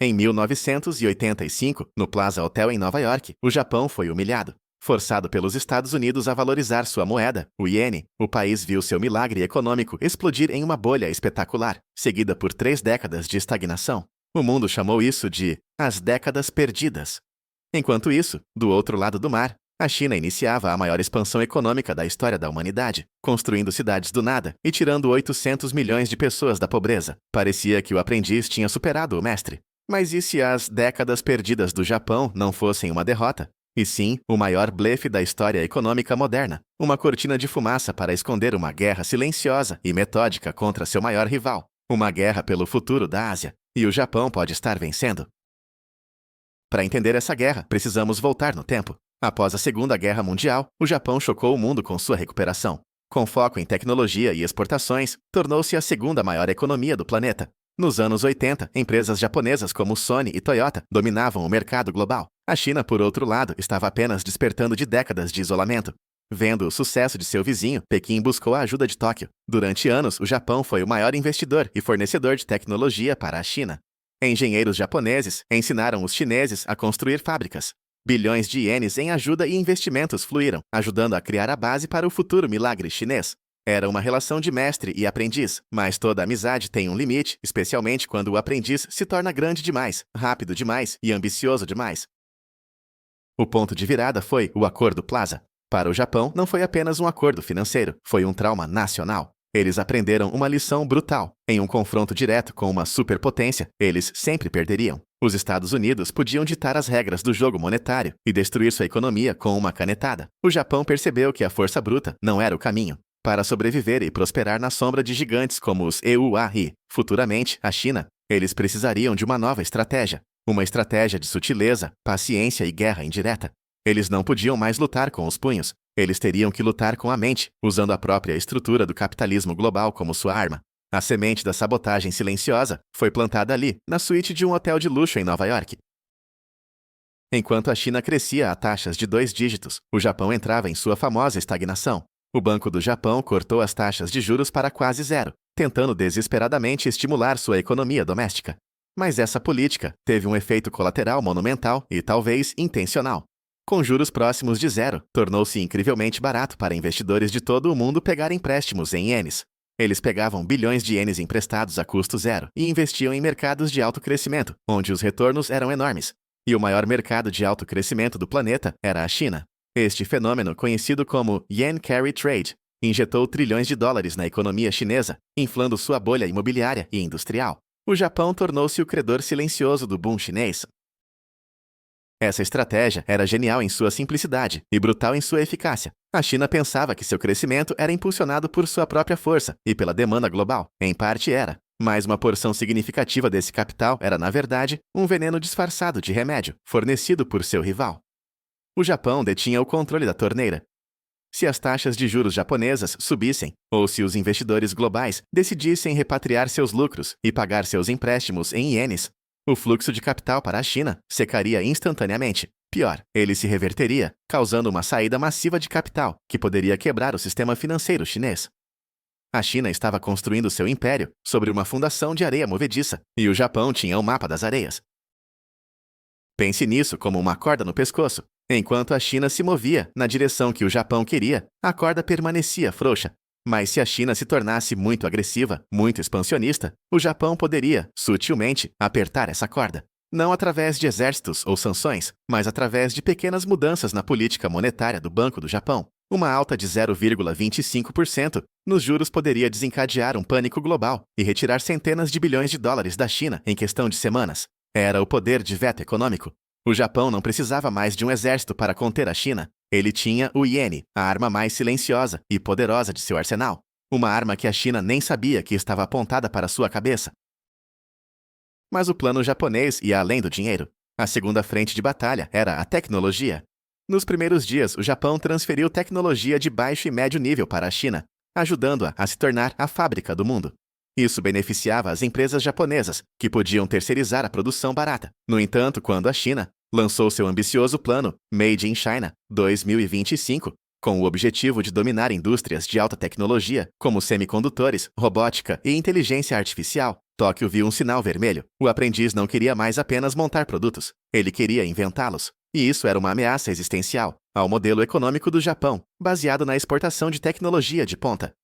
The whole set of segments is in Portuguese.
Em 1985, no Plaza Hotel em Nova York, o Japão foi humilhado. Forçado pelos Estados Unidos a valorizar sua moeda, o iene, o país viu seu milagre econômico explodir em uma bolha espetacular, seguida por 3 décadas de estagnação. O mundo chamou isso de as décadas perdidas. Enquanto isso, do outro lado do mar, a China iniciava a maior expansão econômica da história da humanidade, construindo cidades do nada e tirando 800 milhões de pessoas da pobreza. Parecia que o aprendiz tinha superado o mestre. Mas e se as décadas perdidas do Japão não fossem uma derrota? E sim, o maior blefe da história econômica moderna, uma cortina de fumaça para esconder uma guerra silenciosa e metódica contra seu maior rival, uma guerra pelo futuro da Ásia, e o Japão pode estar vencendo. Para entender essa guerra, precisamos voltar no tempo. Após a Segunda Guerra Mundial, o Japão chocou o mundo com sua recuperação. Com foco em tecnologia e exportações, tornou-se a segunda maior economia do planeta. Nos anos 80, empresas japonesas como Sony e Toyota dominavam o mercado global. A China, por outro lado, estava apenas despertando de décadas de isolamento. Vendo o sucesso de seu vizinho, Pequim buscou a ajuda de Tóquio. Durante anos, o Japão foi o maior investidor e fornecedor de tecnologia para a China. Engenheiros japoneses ensinaram os chineses a construir fábricas. Bilhões de ienes em ajuda e investimentos fluíram, ajudando a criar a base para o futuro milagre chinês. Era uma relação de mestre e aprendiz, mas toda amizade tem um limite, especialmente quando o aprendiz se torna grande demais, rápido demais e ambicioso demais. O ponto de virada foi o Acordo Plaza. Para o Japão, não foi apenas um acordo financeiro, foi um trauma nacional. Eles aprenderam uma lição brutal. Em um confronto direto com uma superpotência, eles sempre perderiam. Os Estados Unidos podiam ditar as regras do jogo monetário e destruir sua economia com uma canetada. O Japão percebeu que a força bruta não era o caminho. Para sobreviver e prosperar na sombra de gigantes como os EUA e, futuramente, a China, eles precisariam de uma nova estratégia. Uma estratégia de sutileza, paciência e guerra indireta. Eles não podiam mais lutar com os punhos. Eles teriam que lutar com a mente, usando a própria estrutura do capitalismo global como sua arma. A semente da sabotagem silenciosa foi plantada ali, na suíte de um hotel de luxo em Nova York. Enquanto a China crescia a taxas de 2 dígitos, o Japão entrava em sua famosa estagnação. O Banco do Japão cortou as taxas de juros para quase zero, tentando desesperadamente estimular sua economia doméstica. Mas essa política teve um efeito colateral monumental e talvez intencional. Com juros próximos de zero, tornou-se incrivelmente barato para investidores de todo o mundo pegar empréstimos em ienes. Eles pegavam bilhões de ienes emprestados a custo zero e investiam em mercados de alto crescimento, onde os retornos eram enormes. E o maior mercado de alto crescimento do planeta era a China. Este fenômeno, conhecido como Yen Carry Trade, injetou trilhões de dólares na economia chinesa, inflando sua bolha imobiliária e industrial. O Japão tornou-se o credor silencioso do boom chinês. Essa estratégia era genial em sua simplicidade e brutal em sua eficácia. A China pensava que seu crescimento era impulsionado por sua própria força e pela demanda global. Em parte era, mas uma porção significativa desse capital era, na verdade, um veneno disfarçado de remédio, fornecido por seu rival. O Japão detinha o controle da torneira. Se as taxas de juros japonesas subissem, ou se os investidores globais decidissem repatriar seus lucros e pagar seus empréstimos em ienes, o fluxo de capital para a China secaria instantaneamente. Pior, ele se reverteria, causando uma saída massiva de capital, que poderia quebrar o sistema financeiro chinês. A China estava construindo seu império sobre uma fundação de areia movediça, e o Japão tinha o mapa das areias. Pense nisso como uma corda no pescoço. Enquanto a China se movia na direção que o Japão queria, a corda permanecia frouxa. Mas se a China se tornasse muito agressiva, muito expansionista, o Japão poderia, sutilmente, apertar essa corda. Não através de exércitos ou sanções, mas através de pequenas mudanças na política monetária do Banco do Japão. Uma alta de 0,25% nos juros poderia desencadear um pânico global e retirar centenas de bilhões de dólares da China em questão de semanas. Era o poder de veto econômico. O Japão não precisava mais de um exército para conter a China. Ele tinha o iene, a arma mais silenciosa e poderosa de seu arsenal. Uma arma que a China nem sabia que estava apontada para sua cabeça. Mas o plano japonês ia além do dinheiro. A segunda frente de batalha era a tecnologia. Nos primeiros dias, o Japão transferiu tecnologia de baixo e médio nível para a China, ajudando-a a se tornar a fábrica do mundo. Isso beneficiava as empresas japonesas, que podiam terceirizar a produção barata. No entanto, quando a China lançou seu ambicioso plano Made in China 2025, com o objetivo de dominar indústrias de alta tecnologia, como semicondutores, robótica e inteligência artificial. Tóquio viu um sinal vermelho. O aprendiz não queria mais apenas montar produtos, ele queria inventá-los. E isso era uma ameaça existencial ao modelo econômico do Japão, baseado na exportação de tecnologia de ponta.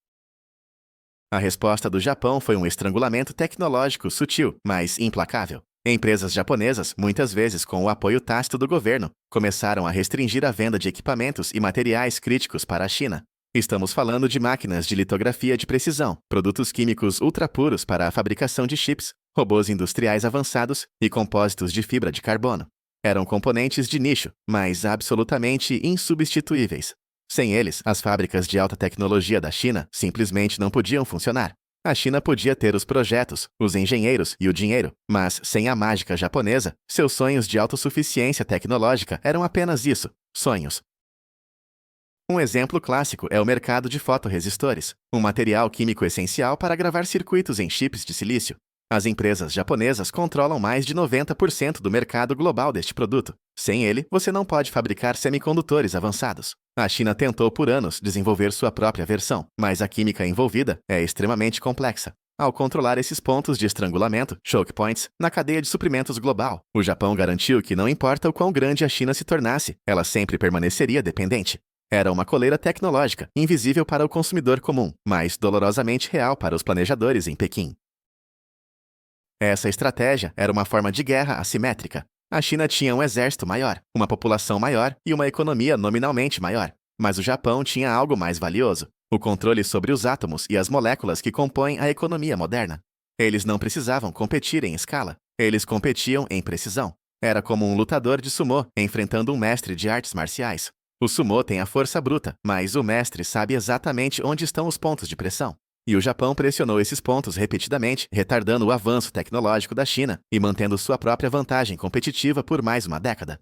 A resposta do Japão foi um estrangulamento tecnológico sutil, mas implacável. Empresas japonesas, muitas vezes com o apoio tácito do governo, começaram a restringir a venda de equipamentos e materiais críticos para a China. Estamos falando de máquinas de litografia de precisão, produtos químicos ultrapuros para a fabricação de chips, robôs industriais avançados e compósitos de fibra de carbono. Eram componentes de nicho, mas absolutamente insubstituíveis. Sem eles, as fábricas de alta tecnologia da China simplesmente não podiam funcionar. A China podia ter os projetos, os engenheiros e o dinheiro, mas sem a mágica japonesa, seus sonhos de autossuficiência tecnológica eram apenas isso, sonhos. Um exemplo clássico é o mercado de fotorresistores, um material químico essencial para gravar circuitos em chips de silício. As empresas japonesas controlam mais de 90% do mercado global deste produto. Sem ele, você não pode fabricar semicondutores avançados. A China tentou por anos desenvolver sua própria versão, mas a química envolvida é extremamente complexa. Ao controlar esses pontos de estrangulamento, choke points, na cadeia de suprimentos global, o Japão garantiu que não importa o quão grande a China se tornasse, ela sempre permaneceria dependente. Era uma coleira tecnológica, invisível para o consumidor comum, mas dolorosamente real para os planejadores em Pequim. Essa estratégia era uma forma de guerra assimétrica. A China tinha um exército maior, uma população maior e uma economia nominalmente maior. Mas o Japão tinha algo mais valioso: o controle sobre os átomos e as moléculas que compõem a economia moderna. Eles não precisavam competir em escala, eles competiam em precisão. Era como um lutador de sumô enfrentando um mestre de artes marciais. O sumô tem a força bruta, mas o mestre sabe exatamente onde estão os pontos de pressão. E o Japão pressionou esses pontos repetidamente, retardando o avanço tecnológico da China e mantendo sua própria vantagem competitiva por mais uma década.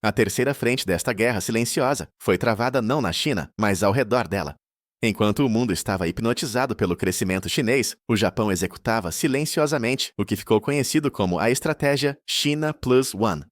A terceira frente desta guerra silenciosa foi travada não na China, mas ao redor dela. Enquanto o mundo estava hipnotizado pelo crescimento chinês, o Japão executava silenciosamente o que ficou conhecido como a estratégia China Plus One.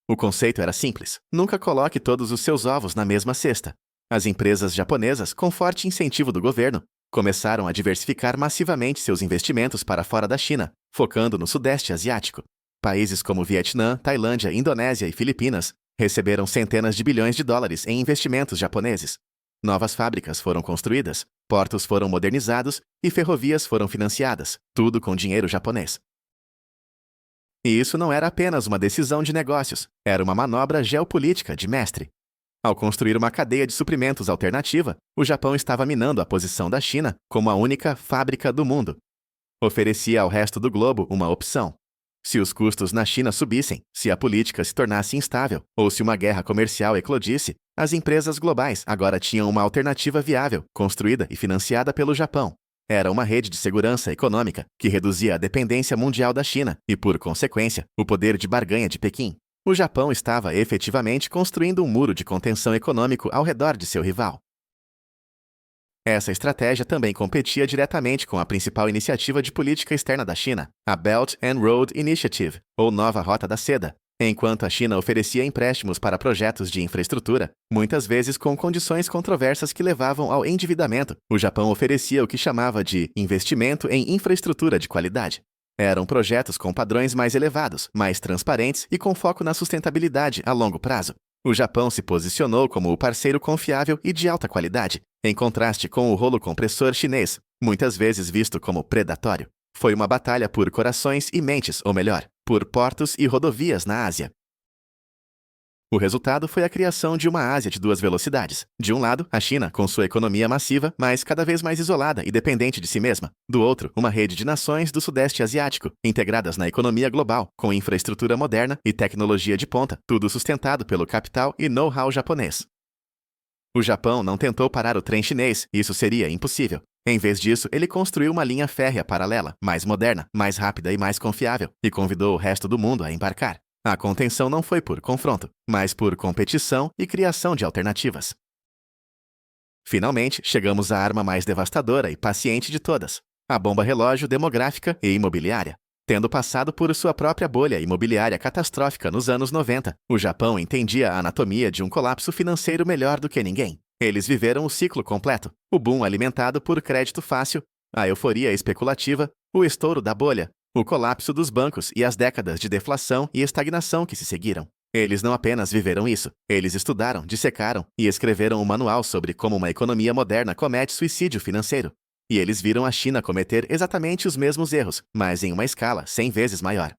O conceito era simples: nunca coloque todos os seus ovos na mesma cesta. As empresas japonesas, com forte incentivo do governo, começaram a diversificar massivamente seus investimentos para fora da China, focando no Sudeste Asiático. Países como Vietnã, Tailândia, Indonésia e Filipinas receberam centenas de bilhões de dólares em investimentos japoneses. Novas fábricas foram construídas, portos foram modernizados e ferrovias foram financiadas, tudo com dinheiro japonês. E isso não era apenas uma decisão de negócios, era uma manobra geopolítica de mestre. Ao construir uma cadeia de suprimentos alternativa, o Japão estava minando a posição da China como a única fábrica do mundo. Oferecia ao resto do globo uma opção. Se os custos na China subissem, se a política se tornasse instável, ou se uma guerra comercial eclodisse, as empresas globais agora tinham uma alternativa viável, construída e financiada pelo Japão. Era uma rede de segurança econômica que reduzia a dependência mundial da China e, por consequência, o poder de barganha de Pequim. O Japão estava efetivamente construindo um muro de contenção econômico ao redor de seu rival. Essa estratégia também competia diretamente com a principal iniciativa de política externa da China, a Belt and Road Initiative, ou Nova Rota da Seda. Enquanto a China oferecia empréstimos para projetos de infraestrutura, muitas vezes com condições controversas que levavam ao endividamento, o Japão oferecia o que chamava de investimento em infraestrutura de qualidade. Eram projetos com padrões mais elevados, mais transparentes e com foco na sustentabilidade a longo prazo. O Japão se posicionou como o parceiro confiável e de alta qualidade, em contraste com o rolo compressor chinês, muitas vezes visto como predatório. Foi uma batalha por corações e mentes, ou melhor, por portos e rodovias na Ásia. O resultado foi a criação de uma Ásia de duas velocidades. De um lado, a China, com sua economia massiva, mas cada vez mais isolada e dependente de si mesma. Do outro, uma rede de nações do Sudeste Asiático, integradas na economia global, com infraestrutura moderna e tecnologia de ponta, tudo sustentado pelo capital e know-how japonês. O Japão não tentou parar o trem chinês, isso seria impossível. Em vez disso, ele construiu uma linha férrea paralela, mais moderna, mais rápida e mais confiável, e convidou o resto do mundo a embarcar. A contenção não foi por confronto, mas por competição e criação de alternativas. Finalmente, chegamos à arma mais devastadora e paciente de todas: a bomba relógio demográfica e imobiliária. Tendo passado por sua própria bolha imobiliária catastrófica nos anos 90, o Japão entendia a anatomia de um colapso financeiro melhor do que ninguém. Eles viveram o ciclo completo: o boom alimentado por crédito fácil, a euforia especulativa, o estouro da bolha, o colapso dos bancos e as décadas de deflação e estagnação que se seguiram. Eles não apenas viveram isso, eles estudaram, dissecaram e escreveram um manual sobre como uma economia moderna comete suicídio financeiro. E eles viram a China cometer exatamente os mesmos erros, mas em uma escala 100 vezes maior.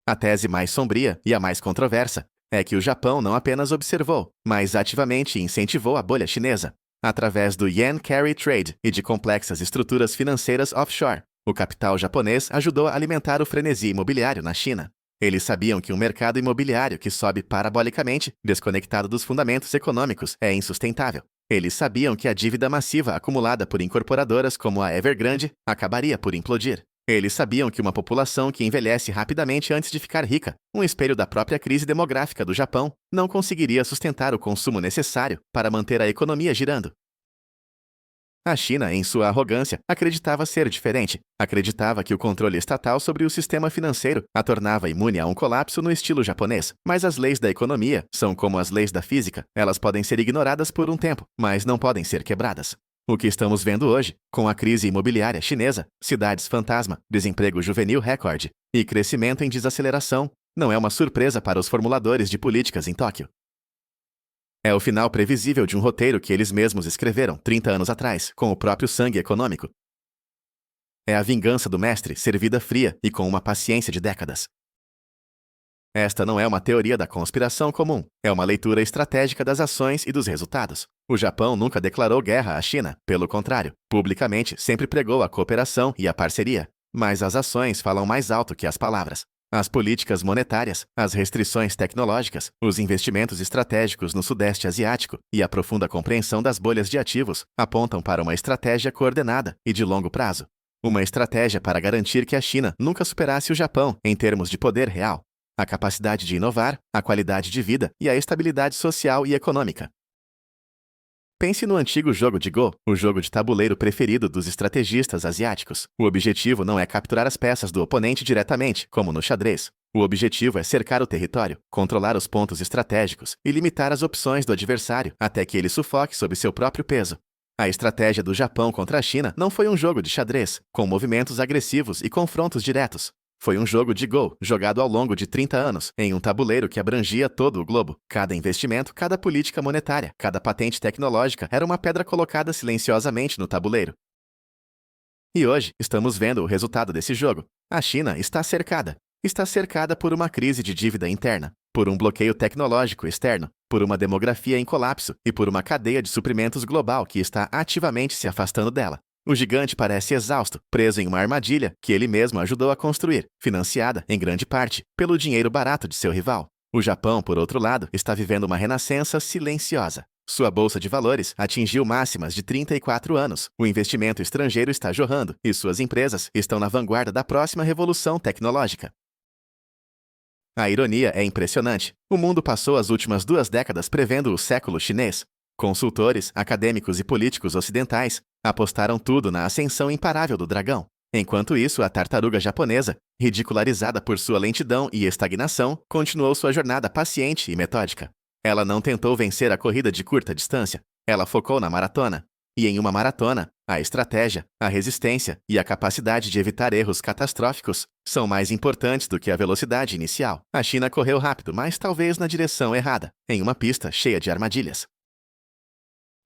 A tese mais sombria e a mais controversa é que o Japão não apenas observou, mas ativamente incentivou a bolha chinesa. Através do Yen Carry Trade e de complexas estruturas financeiras offshore, o capital japonês ajudou a alimentar o frenesi imobiliário na China. Eles sabiam que um mercado imobiliário que sobe parabolicamente, desconectado dos fundamentos econômicos, é insustentável. Eles sabiam que a dívida massiva acumulada por incorporadoras como a Evergrande acabaria por implodir. Eles sabiam que uma população que envelhece rapidamente antes de ficar rica, um espelho da própria crise demográfica do Japão, não conseguiria sustentar o consumo necessário para manter a economia girando. A China, em sua arrogância, acreditava ser diferente. Acreditava que o controle estatal sobre o sistema financeiro a tornava imune a um colapso no estilo japonês. Mas as leis da economia são como as leis da física. Elas podem ser ignoradas por um tempo, mas não podem ser quebradas. O que estamos vendo hoje, com a crise imobiliária chinesa, cidades fantasma, desemprego juvenil recorde e crescimento em desaceleração, não é uma surpresa para os formuladores de políticas em Tóquio. É o final previsível de um roteiro que eles mesmos escreveram 30 anos atrás, com o próprio sangue econômico. É a vingança do mestre servida fria e com uma paciência de décadas. Esta não é uma teoria da conspiração comum, é uma leitura estratégica das ações e dos resultados. O Japão nunca declarou guerra à China, pelo contrário, publicamente sempre pregou a cooperação e a parceria. Mas as ações falam mais alto que as palavras. As políticas monetárias, as restrições tecnológicas, os investimentos estratégicos no Sudeste Asiático e a profunda compreensão das bolhas de ativos apontam para uma estratégia coordenada e de longo prazo. Uma estratégia para garantir que a China nunca superasse o Japão em termos de poder real, a capacidade de inovar, a qualidade de vida e a estabilidade social e econômica. Pense no antigo jogo de Go, o jogo de tabuleiro preferido dos estrategistas asiáticos. O objetivo não é capturar as peças do oponente diretamente, como no xadrez. O objetivo é cercar o território, controlar os pontos estratégicos e limitar as opções do adversário até que ele sufoque sob seu próprio peso. A estratégia do Japão contra a China não foi um jogo de xadrez, com movimentos agressivos e confrontos diretos. Foi um jogo de Go, jogado ao longo de 30 anos, em um tabuleiro que abrangia todo o globo. Cada investimento, cada política monetária, cada patente tecnológica era uma pedra colocada silenciosamente no tabuleiro. E hoje, estamos vendo o resultado desse jogo. A China está cercada. Está cercada por uma crise de dívida interna, por um bloqueio tecnológico externo, por uma demografia em colapso e por uma cadeia de suprimentos global que está ativamente se afastando dela. O gigante parece exausto, preso em uma armadilha que ele mesmo ajudou a construir, financiada, em grande parte, pelo dinheiro barato de seu rival. O Japão, por outro lado, está vivendo uma renascença silenciosa. Sua bolsa de valores atingiu máximas de 34 anos, o investimento estrangeiro está jorrando e suas empresas estão na vanguarda da próxima revolução tecnológica. A ironia é impressionante. O mundo passou as últimas 2 décadas prevendo o século chinês. Consultores, acadêmicos e políticos ocidentais apostaram tudo na ascensão imparável do dragão. Enquanto isso, a tartaruga japonesa, ridicularizada por sua lentidão e estagnação, continuou sua jornada paciente e metódica. Ela não tentou vencer a corrida de curta distância, ela focou na maratona. E em uma maratona, a estratégia, a resistência e a capacidade de evitar erros catastróficos são mais importantes do que a velocidade inicial. A China correu rápido, mas talvez na direção errada, em uma pista cheia de armadilhas.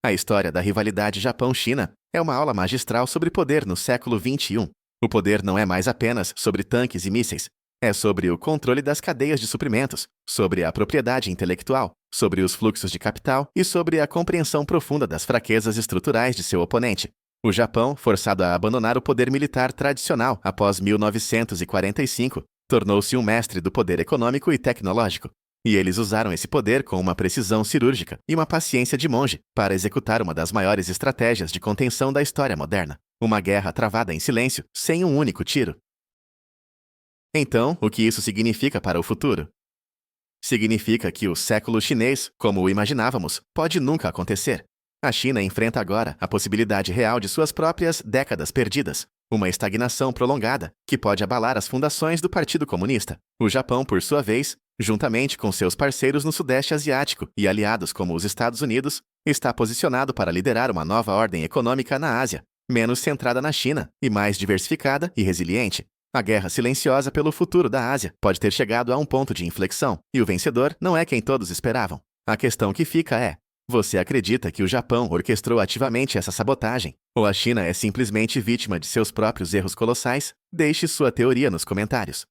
A história da rivalidade Japão-China é uma aula magistral sobre poder no século XXI. O poder não é mais apenas sobre tanques e mísseis. É sobre o controle das cadeias de suprimentos, sobre a propriedade intelectual, sobre os fluxos de capital e sobre a compreensão profunda das fraquezas estruturais de seu oponente. O Japão, forçado a abandonar o poder militar tradicional após 1945, tornou-se um mestre do poder econômico e tecnológico. E eles usaram esse poder com uma precisão cirúrgica e uma paciência de monge para executar uma das maiores estratégias de contenção da história moderna. Uma guerra travada em silêncio, sem um único tiro. Então, o que isso significa para o futuro? Significa que o século chinês, como o imaginávamos, pode nunca acontecer. A China enfrenta agora a possibilidade real de suas próprias décadas perdidas. uma estagnação prolongada, que pode abalar as fundações do Partido Comunista. O Japão, por sua vez, juntamente com seus parceiros no Sudeste Asiático e aliados como os Estados Unidos, está posicionado para liderar uma nova ordem econômica na Ásia, menos centrada na China e mais diversificada e resiliente. A guerra silenciosa pelo futuro da Ásia pode ter chegado a um ponto de inflexão, e o vencedor não é quem todos esperavam. A questão que fica é: você acredita que o Japão orquestrou ativamente essa sabotagem? Ou a China é simplesmente vítima de seus próprios erros colossais? Deixe sua teoria nos comentários.